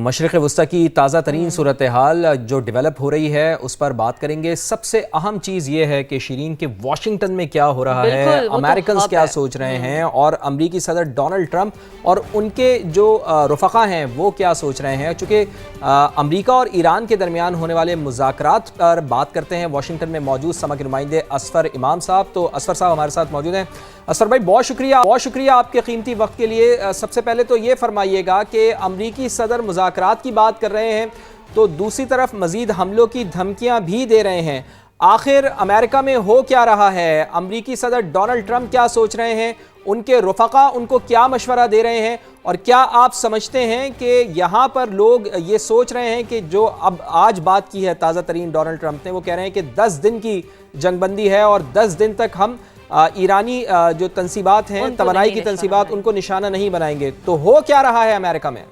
مشرق وسطی کی تازہ ترین صورتحال جو ڈیولپ ہو رہی ہے اس پر بات کریں گے۔ سب سے اہم چیز یہ ہے کہ شیرین کے واشنگٹن میں کیا ہو رہا ہے، امریکنز کیا سوچ رہے ہیں، اور امریکی صدر ڈونلڈ ٹرمپ اور ان کے جو رفقا ہیں وہ کیا سوچ رہے ہیں۔ چونکہ امریکہ اور ایران کے درمیان ہونے والے مذاکرات پر بات کرتے ہیں۔ واشنگٹن میں موجود سما کے نمائندے اسفر امام صاحب، تو اسفر صاحب ہمارے ساتھ موجود ہیں۔ اسفر بھائی بہت شکریہ آپ کے قیمتی وقت کے لیے۔ سب سے پہلے تو یہ فرمائیے گا کہ امریکی صدر مذاکرات کی بات کر رہے ہیں تو دوسری طرف مزید حملوں کی دھمکیاں بھی دے رہے ہیں، آخر امریکہ میں ہو کیا رہا ہے؟ امریکی صدر ڈونلڈ ٹرمپ کیا سوچ رہے ہیں، ان کے رفقا ان کو کیا مشورہ دے رہے ہیں، اور کیا آپ سمجھتے ہیں کہ یہاں پر لوگ یہ سوچ رہے ہیں کہ جو اب آج بات کی ہے تازہ ترین ڈونلڈ ٹرمپ نے، وہ کہہ رہے ہیں کہ 10 دن کی جنگ بندی ہے اور 10 دن تک ہم ایرانی جو تنصیبات ہیں، توانائی کی تنصیبات، ان کو نشانہ نہیں بنائیں گے، تو ہو کیا رہا ہے امریکہ میں؟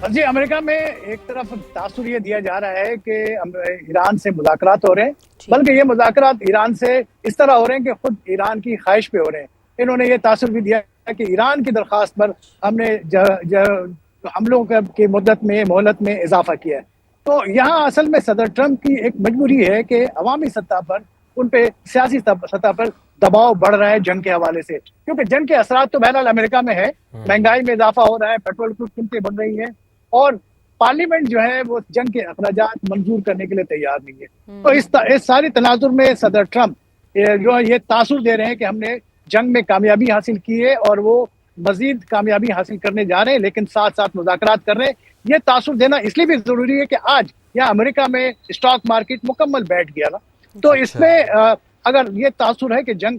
جی، امریکہ میں ایک طرف تاثر یہ دیا جا رہا ہے کہ ایران سے مذاکرات ہو رہے ہیں، بلکہ یہ مذاکرات ایران سے اس طرح ہو رہے ہیں کہ خود ایران کی خواہش پہ ہو رہے ہیں۔ انہوں نے یہ تاثر بھی دیا کہ ایران کی درخواست پر ہم نے حملوں کی مدت میں مہلت میں اضافہ کیا ہے۔ تو یہاں اصل میں صدر ٹرمپ کی ایک مجبوری ہے کہ عوامی سطح پر ان پہ سیاسی سطح پر دباؤ بڑھ رہا ہے جنگ کے حوالے سے، کیونکہ جنگ کے اثرات تو بہرحال امریکہ میں ہے، مہنگائی میں اضافہ ہو رہا ہے، پیٹرول کی قیمتیں بڑھ رہی ہیں، اور پارلیمنٹ جو ہے وہ جنگ کے اخراجات منظور کرنے کے لیے تیار نہیں ہے۔ تو اس ساری تناظر میں صدر ٹرمپ جو یہ تاثر دے رہے ہیں کہ ہم نے جنگ میں کامیابی حاصل کی ہے اور وہ مزید کامیابی حاصل کرنے جا رہے ہیں، لیکن ساتھ ساتھ مذاکرات کر رہے ہیں۔ یہ تاثر دینا اس لیے بھی ضروری ہے کہ آج یہاں امریکہ میں اسٹاک مارکیٹ مکمل بیٹھ گیا نا، تو اس میں اگر یہ تاثر ہے کہ جنگ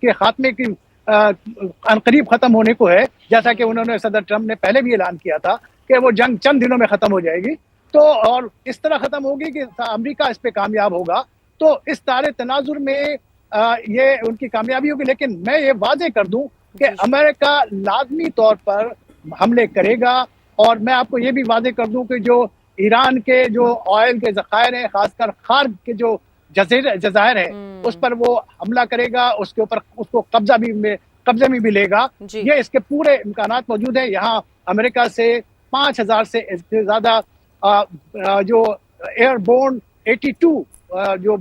کے خاتمے کی عنقریب ختم ہونے کو ہے، جیسا کہ انہوں نے صدر ٹرمپ نے پہلے بھی اعلان کیا تھا کہ وہ جنگ چند دنوں میں ختم ہو جائے گی، تو اور اس طرح ختم ہوگی کہ امریکہ اس پہ کامیاب ہوگا، تو اس سارے تناظر میں یہ ان کی کامیابی ہوگی۔ لیکن میں یہ واضح کر دوں کہ امریکہ لازمی طور پر حملے کرے گا، اور میں آپ کو یہ بھی واضح کر دوں کہ جو ایران کے جو آئل کے ذخائر ہیں، خاص کر خار کے جو جزائر ہیں، اس پر وہ حملہ کرے گا، اس کے اوپر اس کو قبضے میں بھی لے گا۔ یہ اس کے پورے امکانات موجود ہیں۔ یہاں امریکہ سے 5000 سے زیادہ جو ایئر بورن 82 جو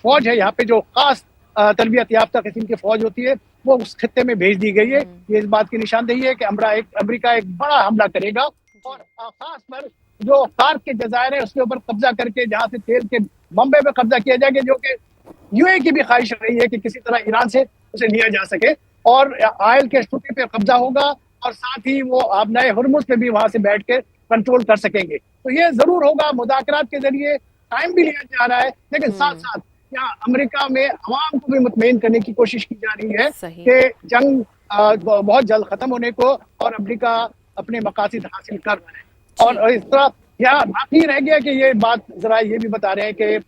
فوج ہے یہاں پہ، جو خاص تربیت یافتہ قسم کی فوج ہوتی ہے، وہ اس خطے میں بھیج دی گئی ہے۔ یہ اس بات کی نشاندہی ہے کہ امریکہ ایک بڑا حملہ کرے گا، اور خاص پر جو خارق کے جزائر ہیں اس کے اوپر قبضہ کر کے، جہاں سے تیل کے بمبے پہ قبضہ کیا جائے گا، جو کہ یو اے کی بھی خواہش رہی ہے کہ کسی طرح ایران سے اسے لیا جا سکے، اور آئل کے سطح پہ قبضہ ہوگا، اور ساتھ ہی وہ آبنائے ہرمز پہ بھی وہاں سے بیٹھ کے کنٹرول کر سکیں گے۔ تو یہ ضرور ہوگا، مذاکرات کے ذریعے ٹائم بھی لیا جا رہا ہے، لیکن ساتھ ساتھ یہاں امریکہ میں عوام کو بھی مطمئن کرنے کی کوشش کی جا رہی ہے کہ جنگ بہت جلد ختم ہونے کو، اور امریکہ اپنے مقاصد حاصل کر رہا ہے۔ اور اس طرح یہاں باقی رہ گیا کہ یہ بات ذرا یہ بھی بتا رہے ہیں کہ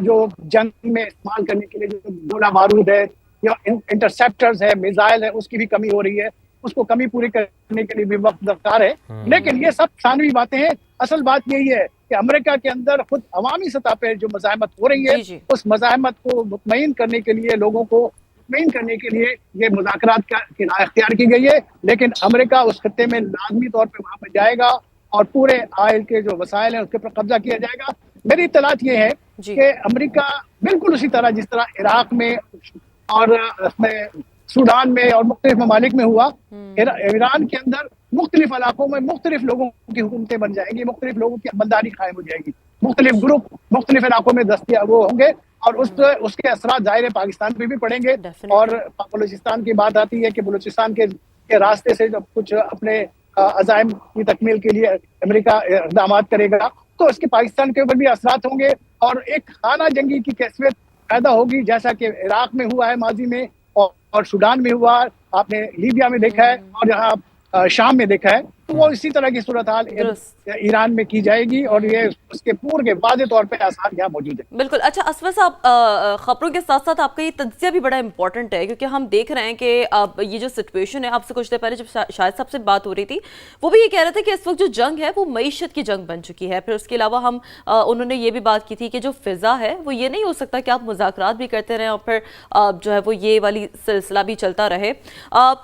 جو جنگ میں استعمال کرنے کے لیے جو گولہ بارود ہے یا انٹرسیپٹرز ہے، میزائل ہے، اس کی بھی کمی ہو رہی ہے، اس کو کمی پوری کرنے کے لیے بھی وقت درکار ہے۔ لیکن یہ سب ثانوی باتیں ہیں، اصل بات یہی ہے کہ امریکہ کے اندر خود عوامی سطح پہ جو مزاحمت ہو رہی ہے، اس مزاحمت کو مطمئن کرنے کے لیے، لوگوں کو مطمئن کرنے کے لیے یہ مذاکرات کی راہ اختیار کی گئی ہے۔ لیکن امریکہ اس خطے میں لازمی طور پہ وہاں پہ جائے گا، اور پورے آئل کے جو وسائل ہیں اس کے اوپر قبضہ کیا جائے گا۔ میری اطلاعات یہ ہے کہ امریکہ بالکل اسی طرح جس طرح عراق میں اور سوڈان میں اور مختلف ممالک میں ہوا، ایران کے اندر مختلف علاقوں میں مختلف لوگوں کی حکومتیں بن جائیں گی، مختلف لوگوں کی عملداری قائم ہو جائے گی، مختلف گروپ مختلف علاقوں میں دستیاب وہ ہوں گے، اور اس کے اثرات ظاہر پاکستان پہ بھی پڑیں گے۔ اور بلوچستان کی بات آتی ہے کہ بلوچستان کے راستے سے جب کچھ اپنے عزائم کی تکمیل کے لیے امریکہ اقدامات کرے گا، تو اس کے پاکستان کے اوپر بھی اثرات ہوں گے، اور ایک خانہ جنگی کی کیفیت پیدا ہوگی، جیسا کہ عراق میں ہوا ہے ماضی میں، اور سوڈان میں ہوا، آپ نے لیبیا میں دیکھا ہے، اور یہاں شام میں دیکھا ہے۔ تو وہ اسی طرح کی صورتحال ایران میں کی جائے گی، اور یہ اس کے پورے واضح طور پہ آثار یہاں موجود ہیں۔ بالکل۔ اچھا اسفر صاحب، خبروں کے ساتھ ساتھ آپ کا یہ تجزیہ بھی بڑا امپورٹنٹ ہے، کیونکہ ہم دیکھ رہے ہیں کہ اب یہ جو سچویشن ہے، آپ سے کچھ دیر پہلے جب شاہد صاحب سے بات ہو رہی تھی، وہ بھی یہ کہہ رہے تھے کہ اس وقت جو جنگ ہے وہ معیشت کی جنگ بن چکی ہے۔ پھر اس کے علاوہ انہوں نے یہ بھی بات کی تھی کہ جو فضا ہے وہ یہ نہیں ہو سکتا کہ آپ مذاکرات بھی کرتے رہیں اور پھر جو ہے وہ یہ والی سلسلہ بھی چلتا رہے۔